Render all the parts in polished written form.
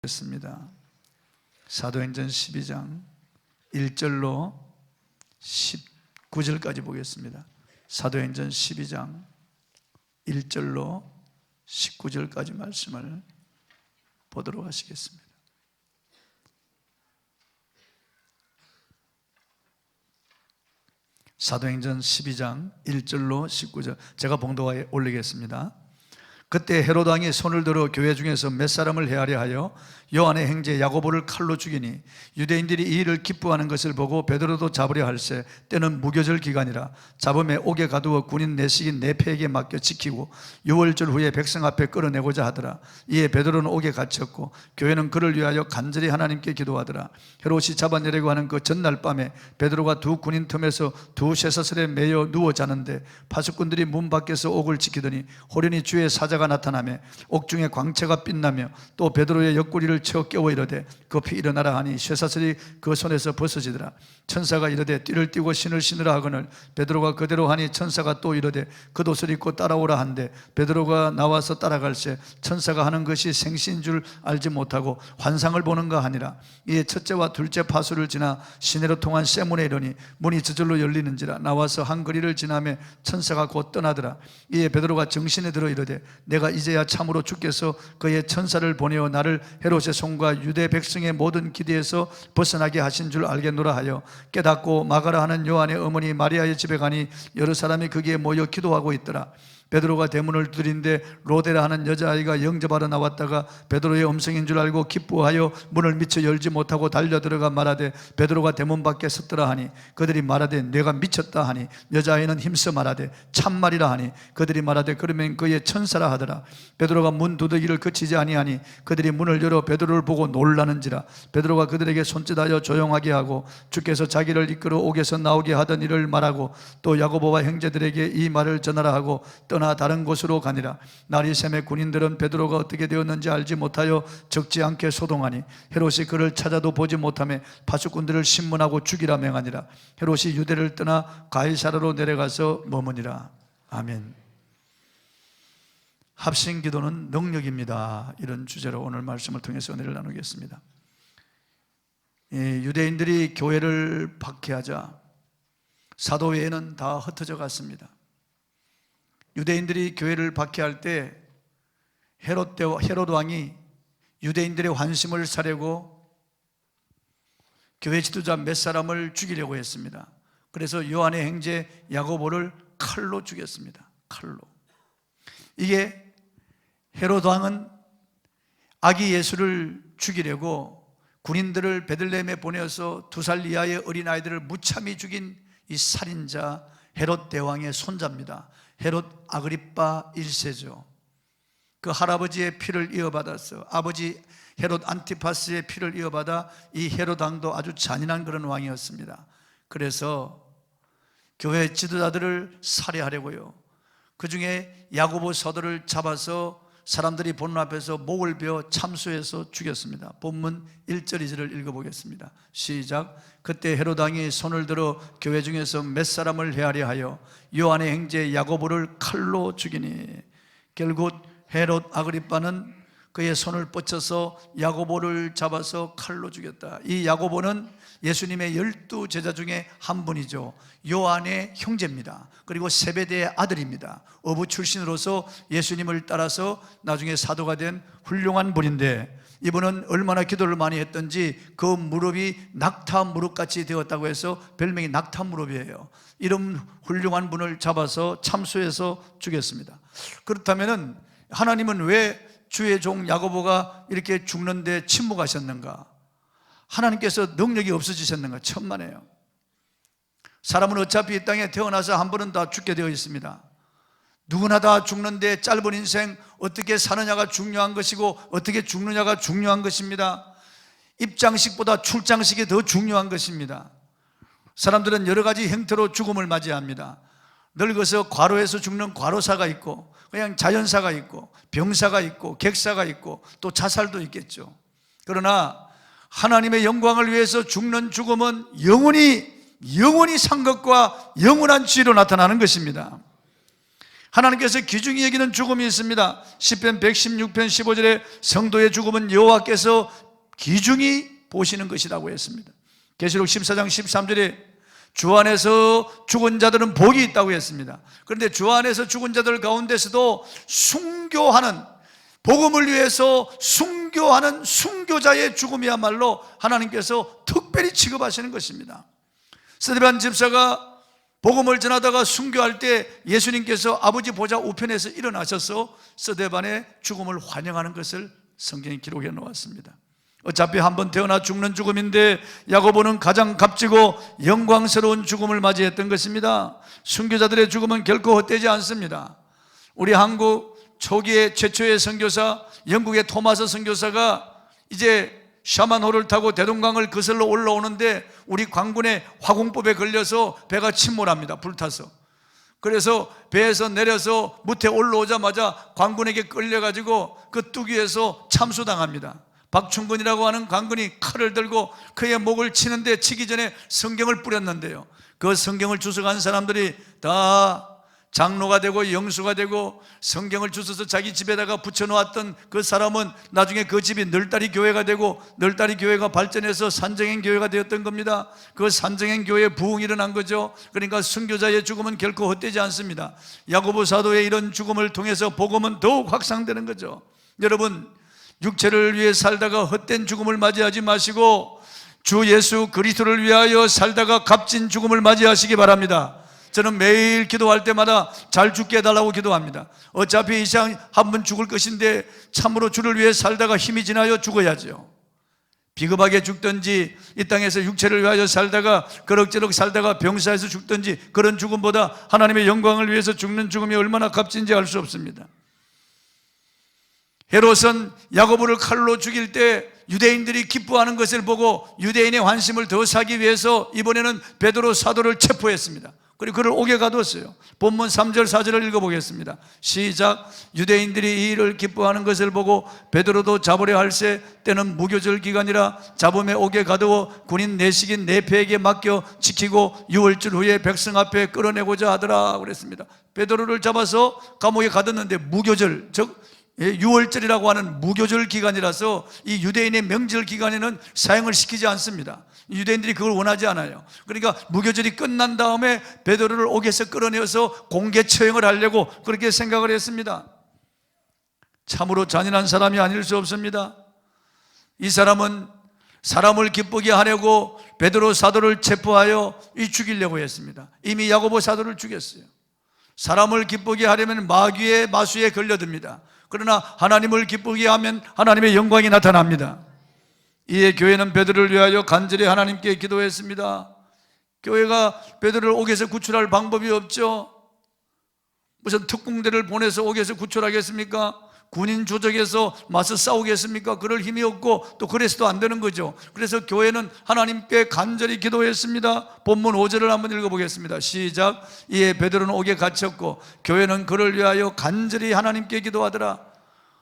습니다. 사도행전 12장 1절로 19절까지 보겠습니다. 사도행전 12장 1절로 19절까지 말씀을 보도록 하시겠습니다. 사도행전 12장 1절로 19절 제가 봉독하에 올리겠습니다. 그때 헤롯 왕이 손을 들어 교회 중에서 몇 사람을 해하려 하여 요한의 형제 야고보를 칼로 죽이니 유대인들이 이 일을 기뻐하는 것을 보고 베드로도 잡으려 할세 때는 무교절 기간이라 잡음에 옥에 가두어 군인 내식인 네페에게 맡겨 지키고 6월절 후에 백성 앞에 끌어내고자 하더라. 이에 베드로는 옥에 갇혔고 교회는 그를 위하여 간절히 하나님께 기도하더라. 헤롯이 잡아내려고 하는 그 전날 밤에 베드로가 두 군인 틈에서 두 쇠사슬에 매여 누워 자는데 파수꾼들이 문 밖에서 옥을 지키더니 호련히 주의 사자가 나타나며 옥중에 광채가 빛나며 또 베드로의 옆구리를 쳐 깨워 이르되 급히 일어나라 하니 쇠사슬이 그 손에서 벗어지더라. 천사가 이르되 띠를 띠고 신을 신으라 하거늘 베드로가 그대로 하니 천사가 또 이르되 겉옷을 입고 따라오라 한데 베드로가 나와서 따라갈새 천사가 하는 것이 생시인 줄 알지 못하고 환상을 보는가 하니라. 이에 첫째와 둘째 파수를 지나 시내로 통한 쇠문에 이르니 문이 저절로 열리는지라. 나와서 한 거리를 지나며 천사가 곧 떠나더라. 이에 베드로가 정신에 들어 이르되 내가 이제야 참으로 주께서 그의 천사를 보내어 나를 헤롯의 손과 유대 백성의 모든 기대에서 벗어나게 하신 줄 알겠노라 하여 깨닫고 마가라 하는 요한의 어머니 마리아의 집에 가니 여러 사람이 거기에 모여 기도하고 있더라. 베드로가 대문을 두드린데 로데라 하는 여자아이가 영접하러 나왔다가 베드로의 음성인 줄 알고 기뻐하여 문을 미처 열지 못하고 달려들어가 말하되 베드로가 대문 밖에 섰더라 하니 그들이 말하되 내가 미쳤다 하니 여자아이는 힘써 말하되 참말이라 하니 그들이 말하되 그러면 그의 천사라 하더라. 베드로가 문 두드기를 그치지 아니하니 그들이 문을 열어 베드로를 보고 놀라는지라. 베드로가 그들에게 손짓하여 조용하게 하고 주께서 자기를 이끌어 옥에서 나오게 하던 일을 말하고 또 야고보와 형제들에게 이 말을 전하라 하고 떠나 다른 곳으로 가니라. 날이 새매 군인들은 베드로가 어떻게 되었는지 알지 못하여 적지 않게 소동하니 헤롯이 그를 찾아도 보지 못하며 파수꾼들을 신문하고 죽이라 명하니라. 헤롯이 유대를 떠나 가이사라로 내려가서 머무니라. 아멘. 합심기도는 능력입니다. 이런 주제로 오늘 말씀을 통해서 은혜를 나누겠습니다. 유대인들이 교회를 박해하자 사도회는 다 흩어져 갔습니다. 유대인들이 교회를 박해할 때 헤롯 왕이 유대인들의 환심을 사려고 교회 지도자 몇 사람을 죽이려고 했습니다. 그래서 요한의 형제 야고보를 칼로 죽였습니다. 칼로. 이게 헤롯 왕은 아기 예수를 죽이려고 군인들을 베들레헴에 보내어서 2살 이하의 어린아이들을 무참히 죽인 이 살인자 헤롯 대왕의 손자입니다. 헤롯 아그리빠 1세죠. 그 할아버지의 피를 이어받아서 아버지 헤롯 안티파스의 피를 이어받아 이 헤롯 왕도 아주 잔인한 그런 왕이었습니다. 그래서 교회 지도자들을 살해하려고요. 그 중에 야고보 서도를 잡아서 사람들이 보는 앞에서 목을 베어 참수해서 죽였습니다. 본문 1절 2절을 읽어보겠습니다. 시작. 그때 헤롯 왕이 손을 들어 교회 중에서 몇 사람을 헤아려 하여 요한의 형제 야고보를 칼로 죽이니 결국 헤롯 아그리빠는 그의 손을 뻗쳐서 야고보를 잡아서 칼로 죽였다. 이 야고보는 예수님의 12제자 중에 한 분이죠. 요한의 형제입니다. 그리고 세베대의 아들입니다. 어부 출신으로서 예수님을 따라서 나중에 사도가 된 훌륭한 분인데 이분은 얼마나 기도를 많이 했던지 그 무릎이 낙타 무릎같이 되었다고 해서 별명이 낙타 무릎이에요. 이런 훌륭한 분을 잡아서 참수해서 죽였습니다. 그렇다면 하나님은 왜 주의 종 야고보가 이렇게 죽는데 침묵하셨는가? 하나님께서 능력이 없어지셨는가? 천만에요. 사람은 어차피 이 땅에 태어나서 한 번은 다 죽게 되어 있습니다. 누구나 다 죽는데 짧은 인생 어떻게 사느냐가 중요한 것이고 어떻게 죽느냐가 중요한 것입니다. 입장식보다 출장식이 더 중요한 것입니다. 사람들은 여러 가지 형태로 죽음을 맞이합니다. 늙어서 과로해서 죽는 과로사가 있고 그냥 자연사가 있고 병사가 있고 객사가 있고 또 자살도 있겠죠. 그러나 하나님의 영광을 위해서 죽는 죽음은 영원히 산 것과 영원한 지혜로 나타나는 것입니다. 하나님께서 귀중히 여기는 죽음이 있습니다. 시편 116편 15절에 성도의 죽음은 여호와께서 귀중히 보시는 것이라고 했습니다. 계시록 14장 13절에 주 안에서 죽은 자들은 복이 있다고 했습니다. 그런데 주 안에서 죽은 자들 가운데서도 순교하는, 복음을 위해서 순교하는 순교자의 죽음이야말로 하나님께서 특별히 취급하시는 것입니다. 스데반 집사가 복음을 전하다가 순교할 때 예수님께서 아버지 보좌 우편에서 일어나셔서 스데반의 죽음을 환영하는 것을 성경에 기록해 놓았습니다. 어차피 한번 태어나 죽는 죽음인데 야고보는 가장 값지고 영광스러운 죽음을 맞이했던 것입니다. 순교자들의 죽음은 결코 헛되지 않습니다. 우리 한국 초기의 최초의 선교사, 영국의 토마스 선교사가 이제 샤만호를 타고 대동강을 거슬러 올라오는데 우리 관군의 화공법에 걸려서 배가 침몰합니다. 불타서. 그래서 배에서 내려서 무태 올라오자마자 관군에게 끌려가지고 그 뚜기에서 참수당합니다. 박충근이라고 하는 관군이 칼을 들고 그의 목을 치는데 치기 전에 성경을 뿌렸는데요, 그 성경을 주워간 사람들이 다 장로가 되고 영수가 되고 성경을 주워서 자기 집에다가 붙여놓았던 그 사람은 나중에 그 집이 널다리 교회가 되고 널다리 교회가 발전해서 산정행 교회가 되었던 겁니다. 그 산정행 교회에 부흥이 일어난 거죠. 그러니까 순교자의 죽음은 결코 헛되지 않습니다. 야고보 사도의 이런 죽음을 통해서 복음은 더욱 확산되는 거죠. 여러분, 육체를 위해 살다가 헛된 죽음을 맞이하지 마시고 주 예수 그리스도를 위하여 살다가 값진 죽음을 맞이하시기 바랍니다. 저는 매일 기도할 때마다 잘 죽게 해달라고 기도합니다. 어차피 이 세상 한 번 죽을 것인데 참으로 주를 위해 살다가 힘이 지나여 죽어야죠. 비겁하게 죽든지 이 땅에서 육체를 위하여 살다가 그럭저럭 살다가 병사에서 죽든지 그런 죽음보다 하나님의 영광을 위해서 죽는 죽음이 얼마나 값진지 알 수 없습니다. 헤롯은 야고보를 칼로 죽일 때 유대인들이 기뻐하는 것을 보고 유대인의 환심을 더 사기 위해서 이번에는 베드로 사도를 체포했습니다. 그리고 그를 옥에 가두었어요. 본문 3절 4절을 읽어보겠습니다. 시작. 유대인들이 이 일을 기뻐하는 것을 보고 베드로도 잡으려 할세 때는 무교절 기간이라 잡음에 옥에 가두어 군인 내식인 네페에게 맡겨 지키고 6월절 후에 백성 앞에 끌어내고자 하더라 그랬습니다. 베드로를 잡아서 감옥에 가뒀는데 무교절, 즉 6월절이라고 하는 무교절 기간이라서 이 유대인의 명절 기간에는 사용을 시키지 않습니다. 유대인들이 그걸 원하지 않아요. 그러니까 무교절이 끝난 다음에 베드로를 옥에서 끌어내어서 공개 처형을 하려고 그렇게 생각을 했습니다. 참으로 잔인한 사람이 아닐 수 없습니다. 이 사람은 사람을 기쁘게 하려고 베드로 사도를 체포하여 죽이려고 했습니다. 이미 야고보 사도를 죽였어요. 사람을 기쁘게 하려면 마귀의 마수에 걸려듭니다. 그러나 하나님을 기쁘게 하면 하나님의 영광이 나타납니다. 이에 교회는 베드로를 위하여 간절히 하나님께 기도했습니다. 교회가 베드로를 옥에서 구출할 방법이 없죠. 무슨 특공대를 보내서 옥에서 구출하겠습니까? 군인 조직에서 맞서 싸우겠습니까? 그럴 힘이 없고 또 그래서도 안 되는 거죠. 그래서 교회는 하나님께 간절히 기도했습니다. 본문 5절을 한번 읽어보겠습니다. 시작. 이에 베드로는 옥에 갇혔고 교회는 그를 위하여 간절히 하나님께 기도하더라.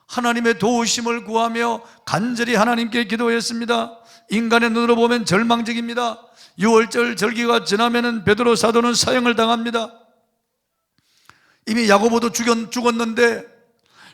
하나님의 도우심을 구하며 간절히 하나님께 기도했습니다. 인간의 눈으로 보면 절망적입니다. 6월절 절기가 지나면 베드로 사도는 사형을 당합니다. 이미 야고보도 죽었는데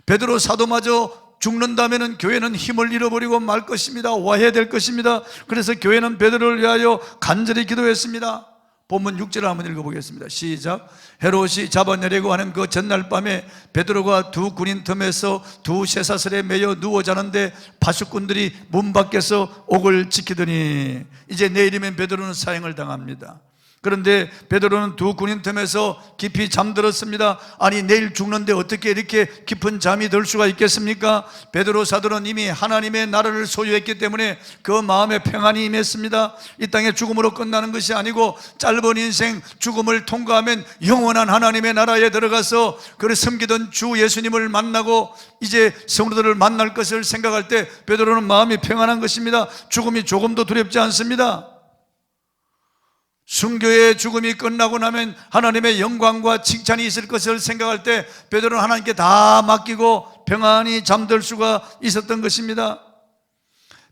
베드로 사도마저 죽는다면 교회는 힘을 잃어버리고 말 것입니다. 와해될 것입니다. 그래서 교회는 베드로를 위하여 간절히 기도했습니다. 본문 6절을 한번 읽어보겠습니다. 시작. 헤롯이 잡아내려고 하는 그 전날 밤에 베드로가 두 군인 틈에서 두 쇠사슬에 매여 누워 자는데 파수꾼들이 문 밖에서 옥을 지키더니 이제 내일이면 베드로는 사형을 당합니다. 그런데 베드로는 두 군인 틈에서 깊이 잠들었습니다. 아니 내일 죽는데 어떻게 이렇게 깊은 잠이 들 수가 있겠습니까? 베드로 사도는 이미 하나님의 나라를 소유했기 때문에 그 마음에 평안이 임했습니다. 이 땅의 죽음으로 끝나는 것이 아니고 짧은 인생 죽음을 통과하면 영원한 하나님의 나라에 들어가서 그를 섬기던 주 예수님을 만나고 이제 성도들을 만날 것을 생각할 때 베드로는 마음이 평안한 것입니다. 죽음이 조금도 두렵지 않습니다. 순교의 죽음이 끝나고 나면 하나님의 영광과 칭찬이 있을 것을 생각할 때 베드로는 하나님께 다 맡기고 평안히 잠들 수가 있었던 것입니다.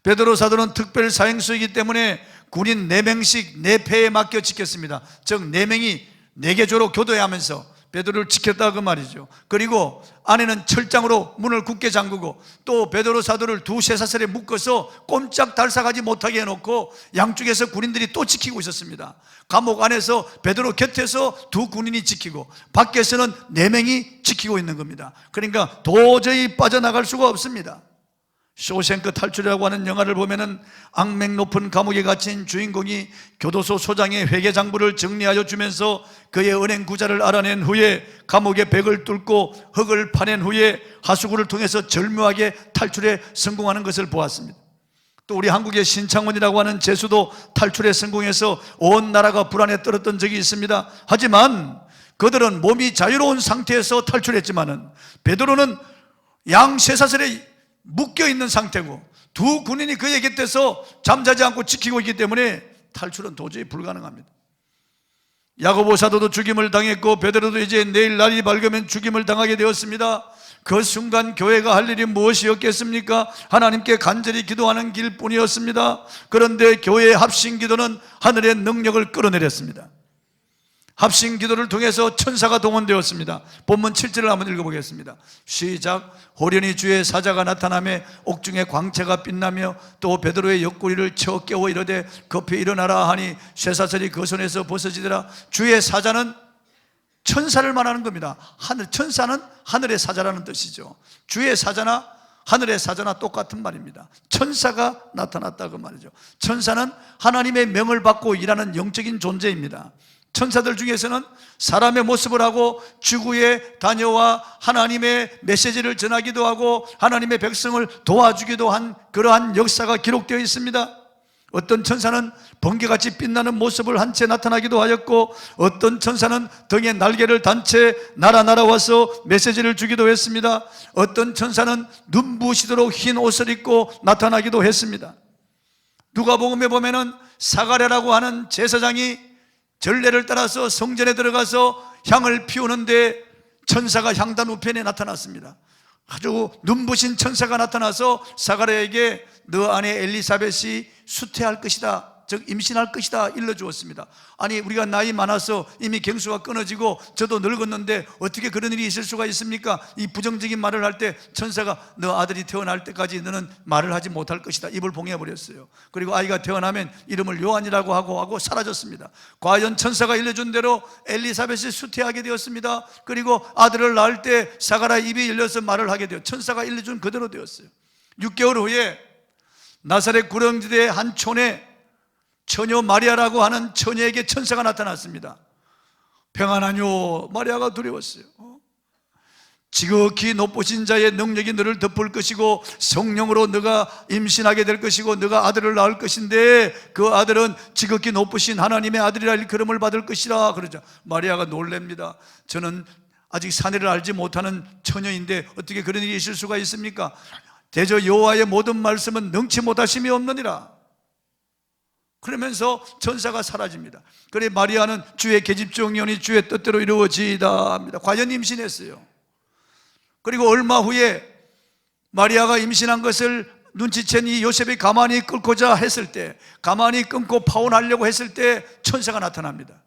베드로 사도는 특별 사형수이기 때문에 군인 4명씩 4패에 맡겨 지켰습니다. 즉 4명이 4개조로 교도하면서 베드로를 지켰다 그 말이죠. 그리고 안에는 철장으로 문을 굳게 잠그고 또 베드로 사도를 두 쇠사슬에 묶어서 꼼짝 달싹하지 못하게 해놓고 양쪽에서 군인들이 또 지키고 있었습니다. 감옥 안에서 베드로 곁에서 두 군인이 지키고 밖에서는 4명이 지키고 있는 겁니다. 그러니까 도저히 빠져나갈 수가 없습니다. 쇼생크 탈출이라고 하는 영화를 보면은 악명 높은 감옥에 갇힌 주인공이 교도소 소장의 회계장부를 정리하여 주면서 그의 은행 구자를 알아낸 후에 감옥의 벽을 뚫고 흙을 파낸 후에 하수구를 통해서 절묘하게 탈출에 성공하는 것을 보았습니다. 또 우리 한국의 신창원이라고 하는 제수도 탈출에 성공해서 온 나라가 불안에 떨었던 적이 있습니다. 하지만 그들은 몸이 자유로운 상태에서 탈출했지만은 베드로는 양 쇠사슬에 묶여있는 상태고 두 군인이 그의 곁에서 잠자지 않고 지키고 있기 때문에 탈출은 도저히 불가능합니다. 야고보 사도도 죽임을 당했고 베드로도 이제 내일 날이 밝으면 죽임을 당하게 되었습니다. 그 순간 교회가 할 일이 무엇이었겠습니까? 하나님께 간절히 기도하는 길뿐이었습니다. 그런데 교회의 합심 기도는 하늘의 능력을 끌어내렸습니다. 합심 기도를 통해서 천사가 동원되었습니다. 본문 7절을 한번 읽어보겠습니다. 시작. 호련히 주의 사자가 나타나며 옥중에 광채가 빛나며 또 베드로의 옆구리를 쳐 깨워 이르되 급히 일어나라 하니 쇠사슬이 그 손에서 벗어지더라. 주의 사자는 천사를 말하는 겁니다. 천사는 하늘의 사자라는 뜻이죠. 주의 사자나 하늘의 사자나 똑같은 말입니다. 천사가 나타났다 그 말이죠. 천사는 하나님의 명을 받고 일하는 영적인 존재입니다. 천사들 중에서는 사람의 모습을 하고 지구에 다녀와 하나님의 메시지를 전하기도 하고 하나님의 백성을 도와주기도 한 그러한 역사가 기록되어 있습니다. 어떤 천사는 번개같이 빛나는 모습을 한 채 나타나기도 하였고 어떤 천사는 등에 날개를 단 채 날아와서 메시지를 주기도 했습니다. 어떤 천사는 눈부시도록 흰 옷을 입고 나타나기도 했습니다. 누가복음에 보면은 사가랴라고 하는 제사장이 전례를 따라서 성전에 들어가서 향을 피우는데 천사가 향단 우편에 나타났습니다. 아주 눈부신 천사가 나타나서 사가랴에게 너 아내 엘리사벳이 수태할 것이다, 즉 임신할 것이다 일러주었습니다. 아니 우리가 나이 많아서 이미 경수가 끊어지고 저도 늙었는데 어떻게 그런 일이 있을 수가 있습니까? 이 부정적인 말을 할 때 천사가 너 아들이 태어날 때까지 너는 말을 하지 못할 것이다 입을 봉해버렸어요. 그리고 아이가 태어나면 이름을 요한이라고 하고 사라졌습니다. 과연 천사가 일러준 대로 엘리사벳이 수태하게 되었습니다. 그리고 아들을 낳을 때 사가랴 입이 열려서 말을 하게 되어 천사가 일러준 그대로 되었어요. 6개월 후에 나사렛 구렁지대의 한 촌에 처녀 마리아라고 하는 처녀에게 천사가 나타났습니다. 평안하뇨. 마리아가 두려웠어요. 지극히 높으신 자의 능력이 너를 덮을 것이고 성령으로 너가 임신하게 될 것이고 너가 아들을 낳을 것인데 그 아들은 지극히 높으신 하나님의 아들이라 일컬음을 받을 것이라 그러자 마리아가 놀랍니다. 저는 아직 사내를 알지 못하는 처녀인데 어떻게 그런 일이 있을 수가 있습니까? 대저 여호와의 모든 말씀은 능치 못하심이 없느니라. 그러면서 천사가 사라집니다. 그래 마리아는 주의 계집종이오니 주의 뜻대로 이루어지이다 합니다. 과연 임신했어요. 그리고 얼마 후에 마리아가 임신한 것을 눈치챈 이 요셉이 가만히 끊고자 했을 때, 가만히 끊고 파혼하려고 했을 때 천사가 나타납니다.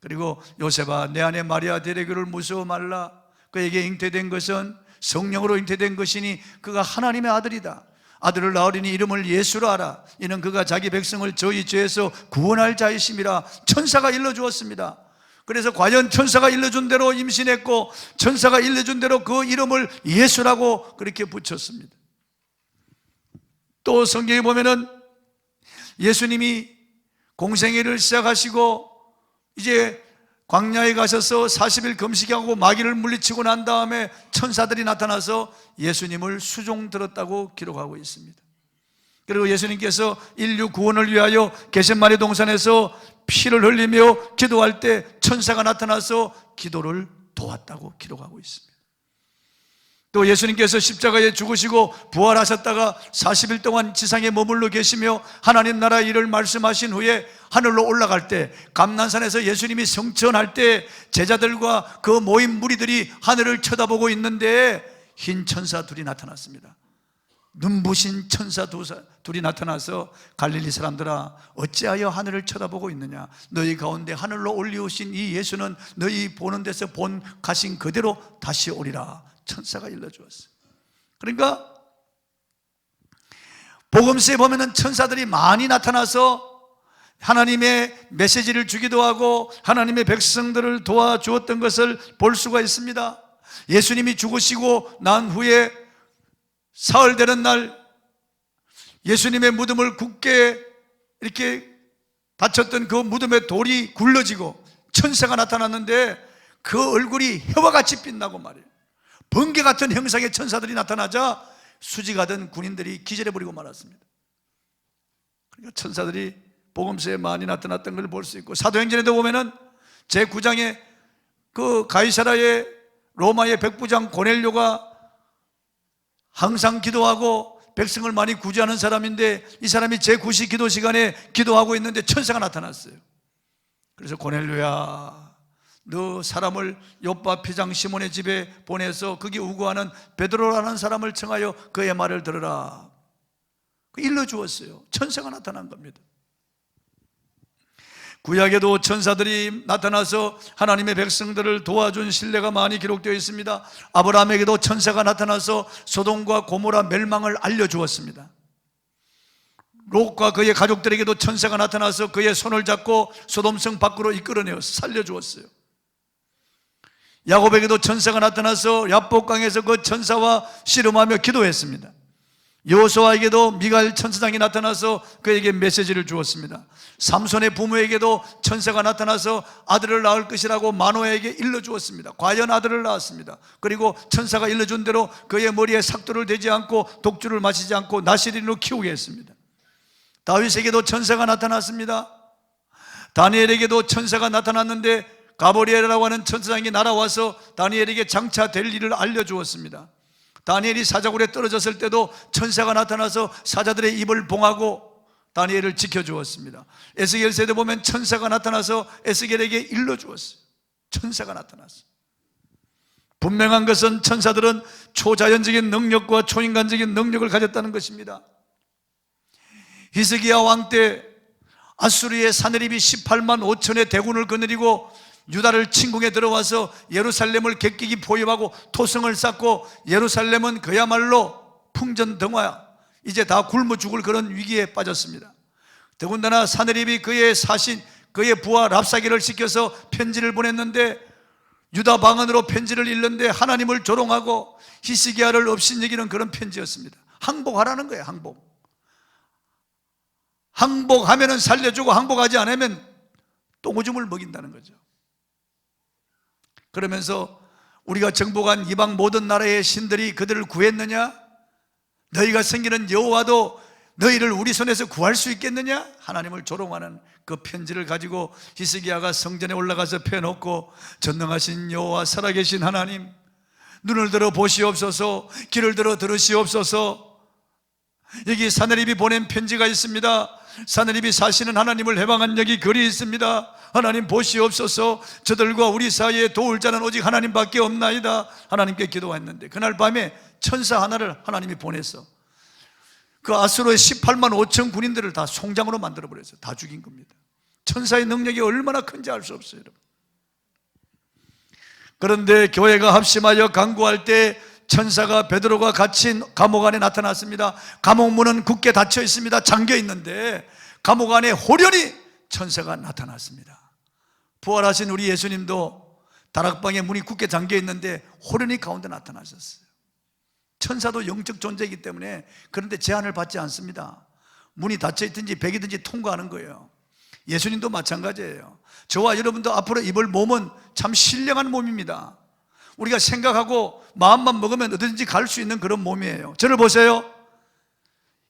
그리고 요셉아 내 아내 마리아 데려기를 무서워 말라. 그에게 잉태된 것은 성령으로 잉태된 것이니 그가 하나님의 아들이다. 아들을 낳으리니 이름을 예수로 하라. 이는 그가 자기 백성을 저희 죄에서 구원할 자이심이라. 천사가 일러주었습니다. 그래서 과연 천사가 일러준 대로 임신했고 천사가 일러준 대로 그 이름을 예수라고 그렇게 붙였습니다. 또 성경에 보면은 예수님이 공생애를 시작하시고 이제 광야에 가셔서 40일 금식하고 마귀를 물리치고 난 다음에 천사들이 나타나서 예수님을 수종 들었다고 기록하고 있습니다. 그리고 예수님께서 인류 구원을 위하여 겟세마네 동산에서 피를 흘리며 기도할 때 천사가 나타나서 기도를 도왔다고 기록하고 있습니다. 또 예수님께서 십자가에 죽으시고 부활하셨다가 40일 동안 지상에 머물러 계시며 하나님 나라의 일을 말씀하신 후에 하늘로 올라갈 때 감난산에서 예수님이 성천할 때 제자들과 그 모인 무리들이 하늘을 쳐다보고 있는데 흰 천사 둘이 나타났습니다. 눈부신 천사 둘이 나타나서 갈릴리 사람들아 어찌하여 하늘을 쳐다보고 있느냐, 너희 가운데 하늘로 올리우신 이 예수는 너희 보는 데서 가신 그대로 다시 오리라. 천사가 일러주었어요. 그러니까 복음서에 보면은 천사들이 많이 나타나서 하나님의 메시지를 주기도 하고 하나님의 백성들을 도와주었던 것을 볼 수가 있습니다. 예수님이 죽으시고 난 후에 사흘 되는 날 예수님의 무덤을 굳게 이렇게 닫혔던 그 무덤의 돌이 굴러지고 천사가 나타났는데 그 얼굴이 해와 같이 빛나고 말이에요. 번개 같은 형상의 천사들이 나타나자 수지가던 군인들이 기절해버리고 말았습니다. 그러니까 천사들이 복음서에 많이 나타났던 걸 볼 수 있고, 사도행전에도 보면은 제9장에 그 가이사라의 로마의 백부장 고넬료가 항상 기도하고 백성을 많이 구제하는 사람인데, 이 사람이 제9시 기도 시간에 기도하고 있는데 천사가 나타났어요. 그래서 고넬료야, 너 사람을 요빠 피장 시몬의 집에 보내서 거기 우거하는 베드로라는 사람을 청하여 그의 말을 들으라. 일러주었어요. 천사가 나타난 겁니다. 구약에도 천사들이 나타나서 하나님의 백성들을 도와준 신뢰가 많이 기록되어 있습니다. 아브라함에게도 천사가 나타나서 소돔과 고모라 멸망을 알려주었습니다. 롯과 그의 가족들에게도 천사가 나타나서 그의 손을 잡고 소돔성 밖으로 이끌어내어 살려주었어요. 야곱에게도 천사가 나타나서 야복강에서 그 천사와 씨름하며 기도했습니다. 여호수아에게도 미가엘 천사장이 나타나서 그에게 메시지를 주었습니다. 삼손의 부모에게도 천사가 나타나서 아들을 낳을 것이라고 마노아에게 일러주었습니다. 과연 아들을 낳았습니다. 그리고 천사가 일러준 대로 그의 머리에 삭도를 대지 않고 독주를 마시지 않고 나시린으로 키우게 했습니다. 다윗에게도 천사가 나타났습니다. 다니엘에게도 천사가 나타났는데 가브리엘이라고 하는 천사장이 날아와서 다니엘에게 장차 될 일을 알려주었습니다. 다니엘이 사자굴에 떨어졌을 때도 천사가 나타나서 사자들의 입을 봉하고 다니엘을 지켜주었습니다. 에스겔서에도 보면 천사가 나타나서 에스겔에게 일러주었어요. 천사가 나타났어요. 분명한 것은 천사들은 초자연적인 능력과 초인간적인 능력을 가졌다는 것입니다. 히스기야 왕 때 아수르의 사내립이 18만 5천의 대군을 거느리고 유다를 침공에 들어와서 예루살렘을 객기기 포위하고 토성을 쌓고 예루살렘은 그야말로 풍전등화, 이제 다 굶어 죽을 그런 위기에 빠졌습니다. 더군다나 사내립이 그의 사신, 그의 부하 랍사기를 시켜서 편지를 보냈는데 유다 방언으로 편지를 읽는데 하나님을 조롱하고 히스기야를 업신여기는 그런 편지였습니다. 항복하라는 거예요. 항복하면 살려주고 항복하지 않으면 똥오줌을 먹인다는 거죠. 그러면서 우리가 정복한 이방 모든 나라의 신들이 그들을 구했느냐? 너희가 섬기는 여호와도 너희를 우리 손에서 구할 수 있겠느냐? 하나님을 조롱하는 그 편지를 가지고 히스기야가 성전에 올라가서 펴놓고, 전능하신 여호와 살아계신 하나님, 눈을 들어 보시옵소서, 귀를 들어 들으시옵소서. 여기 사내립이 보낸 편지가 있습니다. 사내립이 사시는 하나님을 해방한 여기 글이 있습니다. 하나님 보시옵소서, 저들과 우리 사이에 도울 자는 오직 하나님밖에 없나이다. 하나님께 기도했는데 그날 밤에 천사 하나를 하나님이 보내서 그 아수르의 18만 5천 군인들을 다 송장으로 만들어버렸어요. 다 죽인 겁니다. 천사의 능력이 얼마나 큰지 알 수 없어요, 여러분. 그런데 교회가 합심하여 간구할 때 천사가 베드로가 갇힌 감옥 안에 나타났습니다. 감옥 문은 굳게 닫혀 있습니다. 잠겨 있는데 감옥 안에 호련히 천사가 나타났습니다. 부활하신 우리 예수님도 다락방에 문이 굳게 잠겨 있는데 호련히 가운데 나타나셨어요. 천사도 영적 존재이기 때문에 그런데 제한을 받지 않습니다. 문이 닫혀 있든지 벽이든지 통과하는 거예요. 예수님도 마찬가지예요. 저와 여러분도 앞으로 입을 몸은 참 신령한 몸입니다. 우리가 생각하고 마음만 먹으면 어디든지 갈 수 있는 그런 몸이에요. 저를 보세요.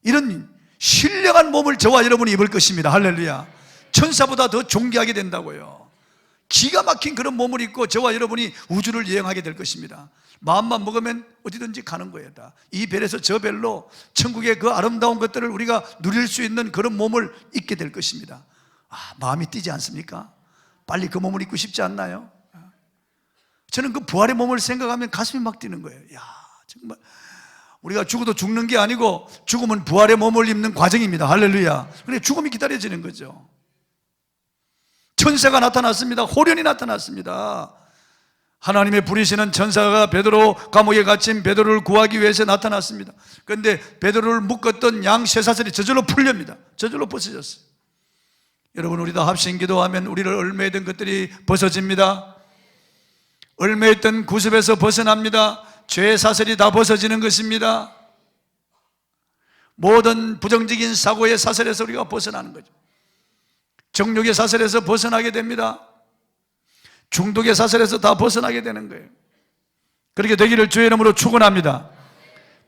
이런 신령한 몸을 저와 여러분이 입을 것입니다. 할렐루야. 천사보다 더 존귀하게 된다고요. 기가 막힌 그런 몸을 입고 저와 여러분이 우주를 여행하게 될 것입니다. 마음만 먹으면 어디든지 가는 거예요. 다. 이 별에서 저 별로 천국의 그 아름다운 것들을 우리가 누릴 수 있는 그런 몸을 입게 될 것입니다. 마음이 뛰지 않습니까? 빨리 그 몸을 입고 싶지 않나요? 저는 그 부활의 몸을 생각하면 가슴이 막 뛰는 거예요. 야, 정말 우리가 죽어도 죽는 게 아니고 죽음은 부활의 몸을 입는 과정입니다. 할렐루야. 그래 죽음이 기다려지는 거죠. 천사가 나타났습니다. 호련히 나타났습니다. 하나님의 부리시는 천사가 베드로 감옥에 갇힌 베드로를 구하기 위해서 나타났습니다. 그런데 베드로를 묶었던 양 쇠사슬이 저절로 풀립니다. 저절로 벗어졌어요. 여러분, 우리도 합심 기도하면 우리를 얽매이던 것들이 벗어집니다. 얽매였던 구습에서 벗어납니다. 죄의 사슬이 다 벗어지는 것입니다. 모든 부정적인 사고의 사슬에서 우리가 벗어나는 거죠. 정욕의 사슬에서 벗어나게 됩니다. 중독의 사슬에서 다 벗어나게 되는 거예요. 그렇게 되기를 주의 이름으로 축원합니다.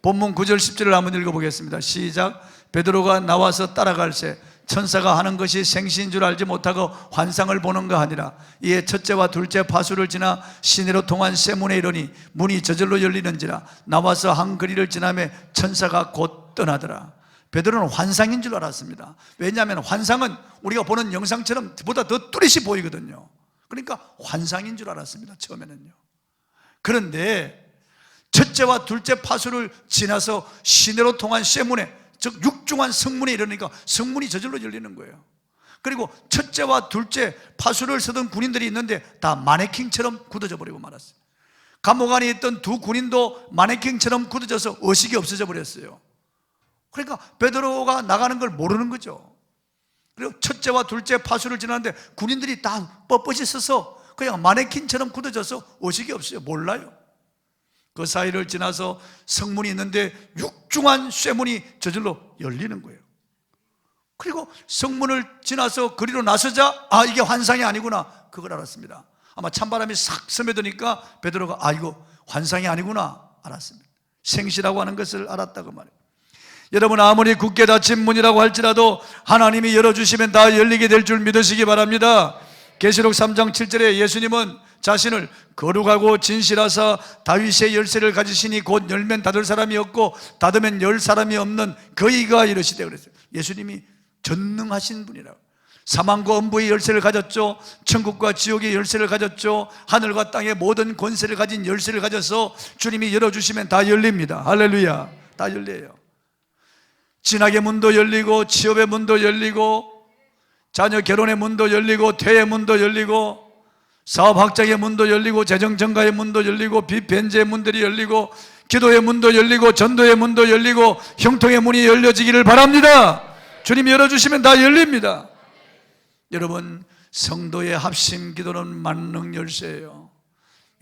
본문 9절 10절을 한번 읽어보겠습니다. 시작. 베드로가 나와서 따라갈새 천사가 하는 것이 생시인 줄 알지 못하고 환상을 보는가 하니라. 이에 첫째와 둘째 파수를 지나 시내로 통한 쇠문에 이르니 문이 저절로 열리는지라. 나와서 한 거리를 지나매 천사가 곧 떠나더라. 베드로는 환상인 줄 알았습니다. 왜냐하면 환상은 우리가 보는 영상처럼 보다 더 뚜렷이 보이거든요. 그러니까 환상인 줄 알았습니다. 처음에는요. 그런데 첫째와 둘째 파수를 지나서 시내로 통한 쇠문에, 즉 육중한 성문에 이르니까 성문이 저절로 열리는 거예요. 그리고 첫째와 둘째 파수를 서던 군인들이 있는데 다 마네킹처럼 굳어져 버리고 말았어요. 감옥 안에 있던 두 군인도 마네킹처럼 굳어져서 의식이 없어져 버렸어요. 그러니까 베드로가 나가는 걸 모르는 거죠. 그리고 첫째와 둘째 파수를 지나는데 군인들이 다 뻣뻣이 서서 그냥 마네킹처럼 굳어져서 의식이 없어요. 몰라요. 그 사이를 지나서 성문이 있는데 육중한 쇠문이 저절로 열리는 거예요. 그리고 성문을 지나서 거리로 나서자 이게 환상이 아니구나, 그걸 알았습니다. 아마 찬바람이 싹 스며드니까 베드로가 이거 환상이 아니구나 알았습니다. 생시라고 하는 것을 알았다고 말이에요. 여러분, 아무리 굳게 닫힌 문이라고 할지라도 하나님이 열어주시면 다 열리게 될 줄 믿으시기 바랍니다. 계시록 3장 7절에 예수님은 자신을 거룩하고 진실하사 다윗의 열쇠를 가지시니 곧 열면 닫을 사람이 없고 닫으면 열 사람이 없는 그이가 이르시되 그랬어요. 예수님이 전능하신 분이라고. 사망과 엄부의 열쇠를 가졌죠. 천국과 지옥의 열쇠를 가졌죠. 하늘과 땅의 모든 권세를 가진 열쇠를 가져서 주님이 열어주시면 다 열립니다. 할렐루야. 다 열려요. 진학의 문도 열리고 취업의 문도 열리고 자녀 결혼의 문도 열리고 퇴의 문도 열리고 사업 확장의 문도 열리고 재정 증가의 문도 열리고 빚 변제의 문들이 열리고 기도의 문도 열리고 전도의 문도 열리고 형통의 문이 열려지기를 바랍니다. 주님이 열어주시면 다 열립니다. 여러분, 성도의 합심 기도는 만능 열쇠예요.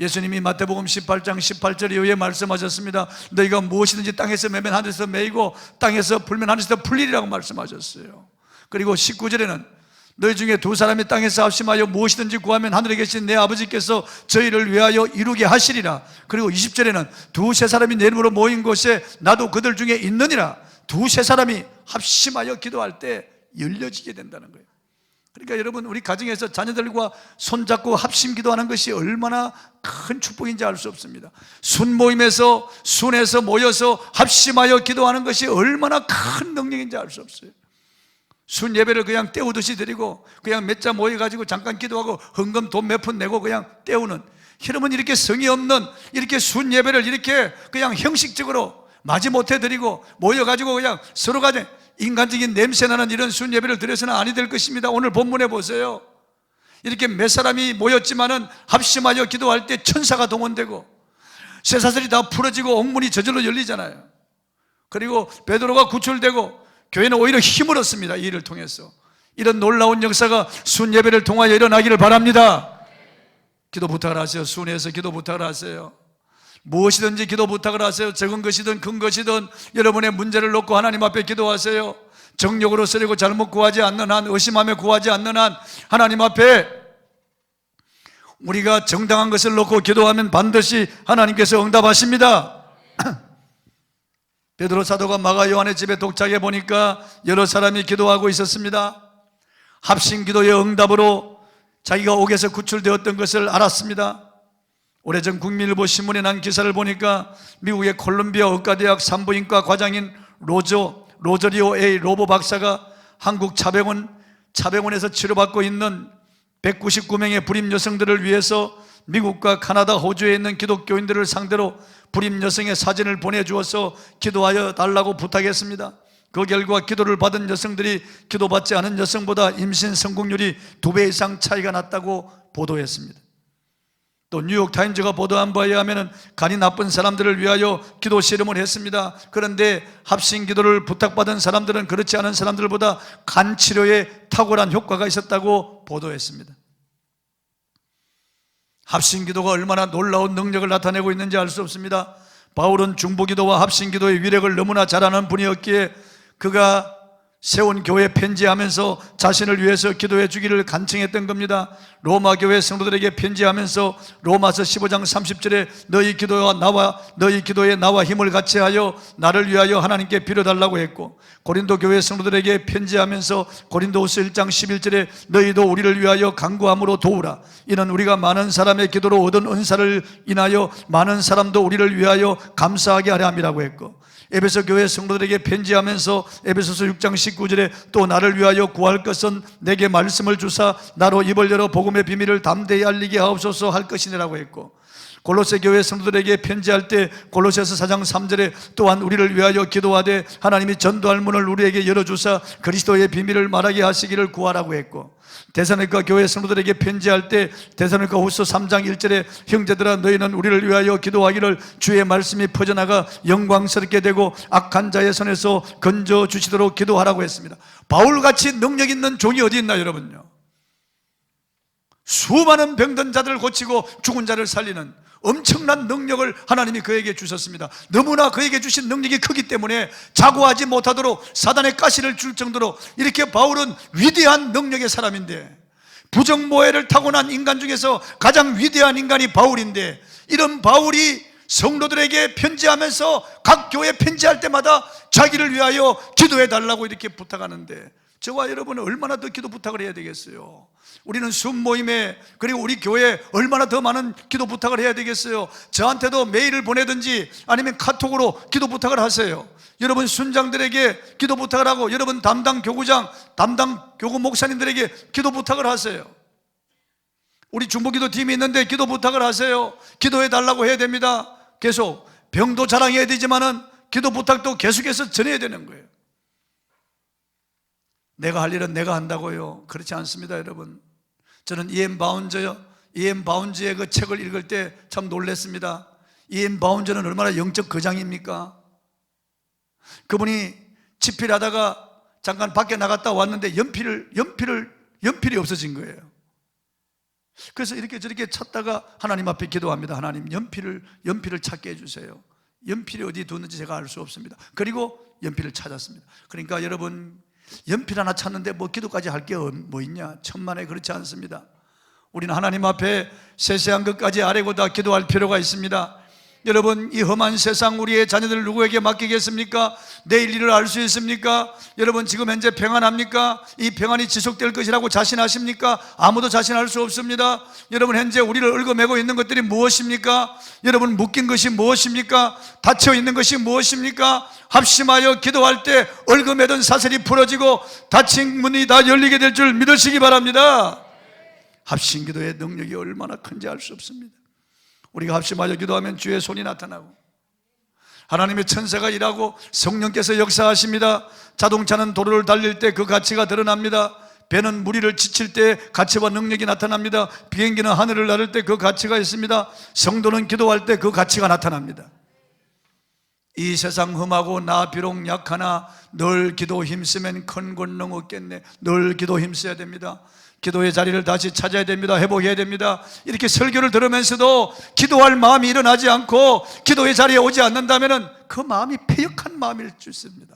예수님이 마태복음 18장 18절 이후에 말씀하셨습니다. 너희가 무엇이든지 땅에서 매면 하늘에서 매이고 땅에서 풀면 하늘에서 풀리리라고 말씀하셨어요. 그리고 19절에는 너희 중에 두 사람이 땅에서 합심하여 무엇이든지 구하면 하늘에 계신 내 아버지께서 저희를 위하여 이루게 하시리라. 그리고 20절에는 두세 사람이 내 이름으로 모인 곳에 나도 그들 중에 있느니라. 두세 사람이 합심하여 기도할 때 열려지게 된다는 거예요. 그러니까 여러분, 우리 가정에서 자녀들과 손잡고 합심 기도하는 것이 얼마나 큰 축복인지 알 수 없습니다. 순모임에서 순에서 모여서 합심하여 기도하는 것이 얼마나 큰 능력인지 알 수 없어요. 순 예배를 그냥 때우듯이 드리고 그냥 몇 자 모여가지고 잠깐 기도하고 헌금 돈 몇 푼 내고 그냥 때우는, 여러분 이렇게 성의 없는 이렇게 순 예배를 이렇게 그냥 형식적으로 마지못해 드리고 모여가지고 그냥 서로 간에 인간적인 냄새나는 이런 순 예배를 드려서는 아니 될 것입니다. 오늘 본문에 보세요. 이렇게 몇 사람이 모였지만은 합심하여 기도할 때 천사가 동원되고 쇠사슬이 다 풀어지고 옥문이 저절로 열리잖아요. 그리고 베드로가 구출되고 교회는 오히려 힘을 얻습니다. 이 일을 통해서. 이런 놀라운 역사가 순 예배를 통하여 일어나기를 바랍니다. 기도 부탁을 하세요. 순회에서 기도 부탁을 하세요. 무엇이든지 기도 부탁을 하세요. 적은 것이든 큰 것이든 여러분의 문제를 놓고 하나님 앞에 기도하세요. 정욕으로 쓰려고 잘못 구하지 않는 한, 의심하며 구하지 않는 한 하나님 앞에 우리가 정당한 것을 놓고 기도하면 반드시 하나님께서 응답하십니다. 베드로 사도가 마가 요한의 집에 독작해 보니까 여러 사람이 기도하고 있었습니다. 합심 기도의 응답으로 자기가 옥에서 구출되었던 것을 알았습니다. 오래전 국민일보 신문에 난 기사를 보니까 미국의 콜롬비아 의과대학 산부인과 과장인 로저리오 A. 로보 박사가 한국 차병원에서 치료받고 있는 199명의 불임 여성들을 위해서 미국과 카나다, 호주에 있는 기독교인들을 상대로 불임 여성의 사진을 보내주어서 기도하여 달라고 부탁했습니다. 그 결과 기도를 받은 여성들이 기도받지 않은 여성보다 임신 성공률이 2배 이상 차이가 났다고 보도했습니다. 또 뉴욕타임즈가 보도한 바에 의하면 간이 나쁜 사람들을 위하여 기도 실험을 했습니다. 그런데 합신 기도를 부탁받은 사람들은 그렇지 않은 사람들보다 간 치료에 탁월한 효과가 있었다고 보도했습니다. 합신 기도가 얼마나 놀라운 능력을 나타내고 있는지 알 수 없습니다. 바울은 중보 기도와 합신 기도의 위력을 너무나 잘 아는 분이었기에 그가 세운 교회에 편지하면서 자신을 위해서 기도해 주기를 간청했던 겁니다. 로마 교회 성도들에게 편지하면서 로마서 15장 30절에 너희 기도에 나와 힘을 같이 하여 나를 위하여 하나님께 빌어달라고 했고, 고린도 교회 성도들에게 편지하면서 고린도후서 1장 11절에 너희도 우리를 위하여 간구함으로 도우라. 이는 우리가 많은 사람의 기도로 얻은 은사를 인하여 많은 사람도 우리를 위하여 감사하게 하려 함이라고 했고, 에베소 교회 성도들에게 편지하면서 에베소서 6장 19절에 또 나를 위하여 구할 것은 내게 말씀을 주사 나로 입을 열어 복음의 비밀을 담대히 알리게 하옵소서 할 것이니라고 했고, 골로새 교회 성도들에게 편지할 때 골로새서 4장 3절에 또한 우리를 위하여 기도하되 하나님이 전도할 문을 우리에게 열어주사 그리스도의 비밀을 말하게 하시기를 구하라고 했고, 데살로니가 교회 성도들에게 편지할 때 데살로니가 후서 3장 1절에 형제들아 너희는 우리를 위하여 기도하기를 주의 말씀이 퍼져나가 영광스럽게 되고 악한 자의 손에서 건져 주시도록 기도하라고 했습니다. 바울같이 능력 있는 종이 어디 있나 여러분요? 수많은 병든 자들을 고치고 죽은 자를 살리는 엄청난 능력을 하나님이 그에게 주셨습니다. 너무나 그에게 주신 능력이 크기 때문에 자고하지 못하도록 사단의 가시를 줄 정도로 이렇게 바울은 위대한 능력의 사람인데, 부정모해를 타고난 인간 중에서 가장 위대한 인간이 바울인데, 이런 바울이 성도들에게 편지하면서 각 교회에 편지할 때마다 자기를 위하여 기도해 달라고 이렇게 부탁하는데, 저와 여러분은 얼마나 더 기도 부탁을 해야 되겠어요? 우리는 순모임에, 그리고 우리 교회에 얼마나 더 많은 기도 부탁을 해야 되겠어요? 저한테도 메일을 보내든지 아니면 카톡으로 기도 부탁을 하세요. 여러분 순장들에게 기도 부탁을 하고, 여러분 담당 교구장, 담당 교구 목사님들에게 기도 부탁을 하세요. 우리 중보기도 팀이 있는데 기도 부탁을 하세요. 기도해 달라고 해야 됩니다. 계속 병도 자랑해야 되지만은 기도 부탁도 계속해서 전해야 되는 거예요. 내가 할 일은 내가 한다고요? 그렇지 않습니다, 여러분. 저는 이엠 바운즈의 그 책을 읽을 때 참 놀랐습니다. 이엠 바운즈는 얼마나 영적 거장입니까? 그분이 집필하다가 잠깐 밖에 나갔다 왔는데 연필이 없어진 거예요. 그래서 이렇게 저렇게 찾다가 하나님 앞에 기도합니다. 하나님, 연필을 찾게 해주세요. 연필이 어디 뒀는지 제가 알 수 없습니다. 그리고 연필을 찾았습니다. 그러니까 여러분, 연필 하나 찾는데 뭐 기도까지 할 게 뭐 있냐? 천만에 그렇지 않습니다. 우리는 하나님 앞에 세세한 것까지 아뢰고 다 기도할 필요가 있습니다. 여러분, 이 험한 세상 우리의 자녀들을 누구에게 맡기겠습니까? 내일 일을 알 수 있습니까? 여러분, 지금 현재 평안합니까? 이 평안이 지속될 것이라고 자신하십니까? 아무도 자신할 수 없습니다. 여러분, 현재 우리를 얽어매고 있는 것들이 무엇입니까? 여러분, 묶인 것이 무엇입니까? 닫혀 있는 것이 무엇입니까? 합심하여 기도할 때 얽어매던 사슬이 풀어지고 닫힌 문이 다 열리게 될 줄 믿으시기 바랍니다. 합심 기도의 능력이 얼마나 큰지 알 수 없습니다. 우리가 합심하여 기도하면 주의 손이 나타나고 하나님의 천사가 일하고 성령께서 역사하십니다. 자동차는 도로를 달릴 때 그 가치가 드러납니다. 배는 무리를 지칠 때 가치와 능력이 나타납니다. 비행기는 하늘을 나를 때 그 가치가 있습니다. 성도는 기도할 때 그 가치가 나타납니다. 이 세상 험하고 나 비록 약하나 늘 기도 힘쓰면 큰 권능 얻겠네. 늘 기도 힘써야 됩니다. 기도의 자리를 다시 찾아야 됩니다. 회복해야 됩니다. 이렇게 설교를 들으면서도 기도할 마음이 일어나지 않고 기도의 자리에 오지 않는다면 그 마음이 패역한 마음일 수 있습니다.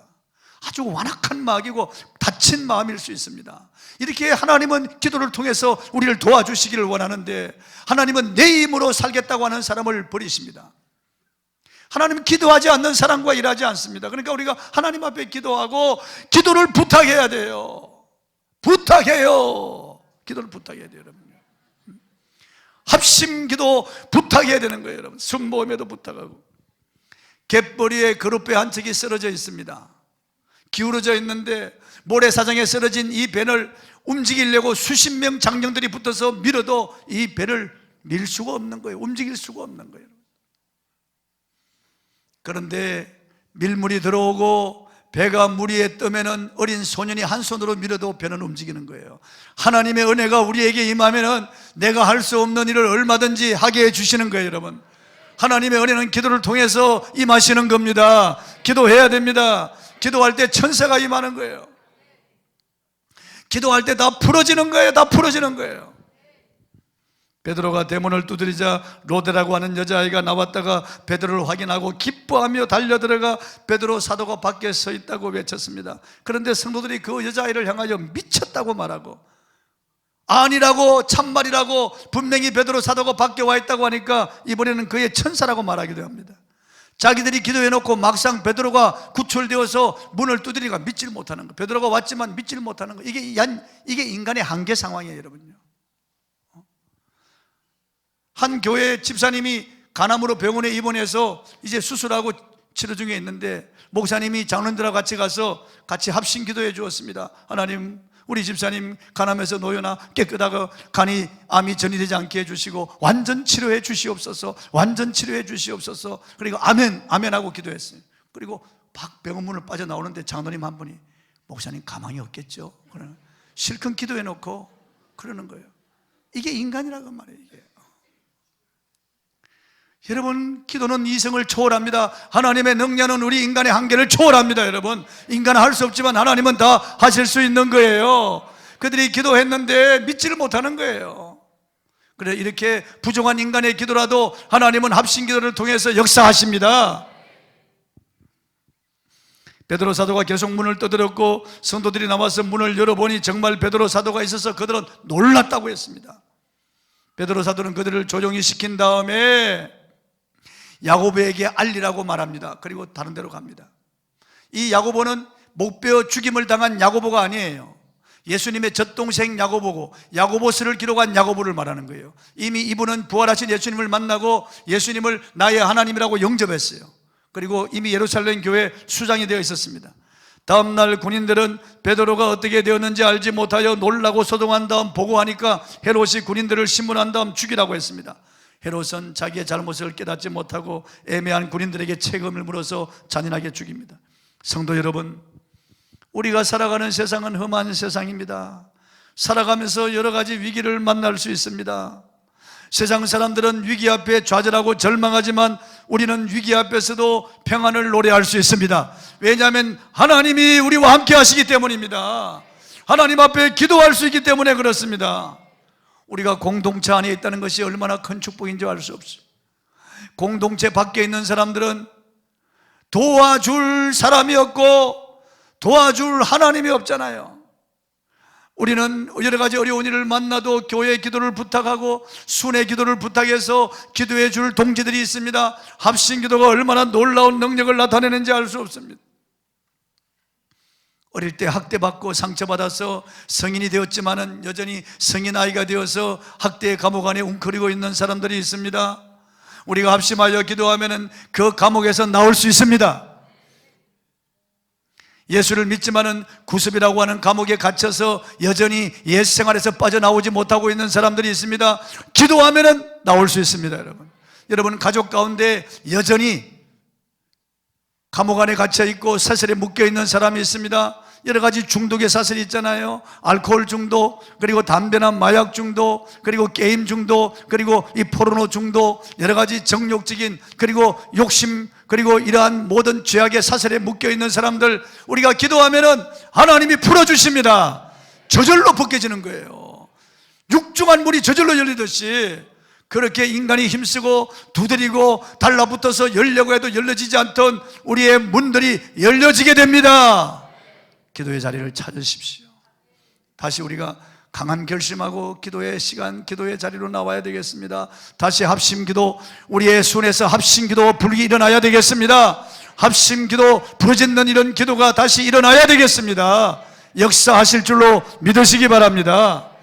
아주 완악한 마음이고 다친 마음일 수 있습니다. 이렇게 하나님은 기도를 통해서 우리를 도와주시기를 원하는데, 하나님은 내 힘으로 살겠다고 하는 사람을 버리십니다. 하나님은 기도하지 않는 사람과 일하지 않습니다. 그러니까 우리가 하나님 앞에 기도하고 기도를 부탁해야 돼요. 기도를 부탁해야 돼요, 여러분. 합심 기도 부탁해야 되는 거예요, 여러분. 순모임에도 부탁하고. 갯벌위에 그릇배 한 척이 쓰러져 있습니다. 기울어져 있는데 모래사장에 쓰러진 이 배를 움직이려고 수십 명 장정들이 붙어서 밀어도 이 배를 밀 수가 없는 거예요. 움직일 수가 없는 거예요. 그런데 밀물이 들어오고 배가 물 위에 뜨면은 어린 소년이 한 손으로 밀어도 배는 움직이는 거예요. 하나님의 은혜가 우리에게 임하면은 내가 할 수 없는 일을 얼마든지 하게 해주시는 거예요, 여러분. 하나님의 은혜는 기도를 통해서 임하시는 겁니다. 기도해야 됩니다. 기도할 때 천사가 임하는 거예요. 기도할 때 다 풀어지는 거예요. 다 풀어지는 거예요. 베드로가 대문을 두드리자 로데라고 하는 여자아이가 나왔다가 베드로를 확인하고 기뻐하며 달려들어가 베드로 사도가 밖에 서 있다고 외쳤습니다. 그런데 성도들이 그 여자아이를 향하여 미쳤다고 말하고, 아니라고, 참말이라고, 분명히 베드로 사도가 밖에 와 있다고 하니까 이번에는 그의 천사라고 말하기도 합니다. 자기들이 기도해놓고 막상 베드로가 구출되어서 문을 두드리니까 믿지를 못하는 거예요. 베드로가 왔지만 믿지를 못하는 거예요. 이게 인간의 한계 상황이에요, 여러분요. 한 교회 집사님이 간암으로 병원에 입원해서 이제 수술하고 치료 중에 있는데 목사님이 장로들하고 같이 가서 같이 합심 기도해 주었습니다. 하나님, 우리 집사님 간암에서 노여나 깨끗하고 간이 암이 전이되지 않게 해주시고 완전 치료해 주시옵소서, 완전 치료해 주시옵소서. 그리고 아멘, 아멘 하고 기도했어요. 그리고 박 병원문을 빠져나오는데 장로님 한 분이, 목사님 가망이 없겠죠? 그러는, 실컷 기도해 놓고 그러는 거예요. 이게 인간이라고 말이에요. 이게. 여러분, 기도는 이성을 초월합니다. 하나님의 능력은 우리 인간의 한계를 초월합니다. 여러분, 인간은 할 수 없지만 하나님은 다 하실 수 있는 거예요. 그들이 기도했는데 믿지를 못하는 거예요. 그래, 이렇게 부족한 인간의 기도라도 하나님은 합심 기도를 통해서 역사하십니다. 베드로 사도가 계속 문을 두드렸고 성도들이 나와서 문을 열어보니 정말 베드로 사도가 있어서 그들은 놀랐다고 했습니다. 베드로 사도는 그들을 조용히 시킨 다음에 야고보에게 알리라고 말합니다. 그리고 다른 데로 갑니다. 이 야고보는 목베어 죽임을 당한 야고보가 아니에요. 예수님의 젖동생 야고보고 야고보스를 기록한 야고보를 말하는 거예요. 이미 이분은 부활하신 예수님을 만나고 예수님을 나의 하나님이라고 영접했어요. 그리고 이미 예루살렘 교회 수장이 되어 있었습니다. 다음날 군인들은 베드로가 어떻게 되었는지 알지 못하여 놀라고 소동한 다음 보고하니까 헤롯이 군인들을 신문한 다음 죽이라고 했습니다. 헤롯은 자기의 잘못을 깨닫지 못하고 애매한 군인들에게 책임을 물어서 잔인하게 죽입니다. 성도 여러분, 우리가 살아가는 세상은 험한 세상입니다. 살아가면서 여러 가지 위기를 만날 수 있습니다. 세상 사람들은 위기 앞에 좌절하고 절망하지만 우리는 위기 앞에서도 평안을 노래할 수 있습니다. 왜냐하면 하나님이 우리와 함께 하시기 때문입니다. 하나님 앞에 기도할 수 있기 때문에 그렇습니다. 우리가 공동체 안에 있다는 것이 얼마나 큰 축복인지 알 수 없어요. 공동체 밖에 있는 사람들은 도와줄 사람이 없고 도와줄 하나님이 없잖아요. 우리는 여러 가지 어려운 일을 만나도 교회 기도를 부탁하고 순회 기도를 부탁해서 기도해 줄 동지들이 있습니다. 합심 기도가 얼마나 놀라운 능력을 나타내는지 알 수 없습니다. 어릴 때 학대받고 상처받아서 성인이 되었지만은 여전히 성인 아이가 되어서 학대의 감옥 안에 웅크리고 있는 사람들이 있습니다. 우리가 합심하여 기도하면은 그 감옥에서 나올 수 있습니다. 예수를 믿지만은 구습이라고 하는 감옥에 갇혀서 여전히 옛 생활에서 빠져나오지 못하고 있는 사람들이 있습니다. 기도하면은 나올 수 있습니다, 여러분. 여러분, 가족 가운데 여전히 감옥 안에 갇혀 있고 사슬에 묶여 있는 사람이 있습니다. 여러 가지 중독의 사슬이 있잖아요. 알코올 중독, 그리고 담배나 마약 중독, 그리고 게임 중독, 그리고 이 포르노 중독, 여러 가지 정욕적인, 그리고 욕심, 그리고 이러한 모든 죄악의 사슬에 묶여 있는 사람들, 우리가 기도하면은 하나님이 풀어주십니다. 저절로 벗겨지는 거예요. 육중한 문이 저절로 열리듯이 그렇게 인간이 힘쓰고 두드리고 달라붙어서 열려고 해도 열려지지 않던 우리의 문들이 열려지게 됩니다. 기도의 자리를 찾으십시오. 다시 우리가 강한 결심하고 기도의 시간, 기도의 자리로 나와야 되겠습니다. 다시 합심기도, 우리의 손에서 합심기도 불이 일어나야 되겠습니다. 합심기도, 부르짖는 이런 기도가 다시 일어나야 되겠습니다. 역사하실 줄로 믿으시기 바랍니다.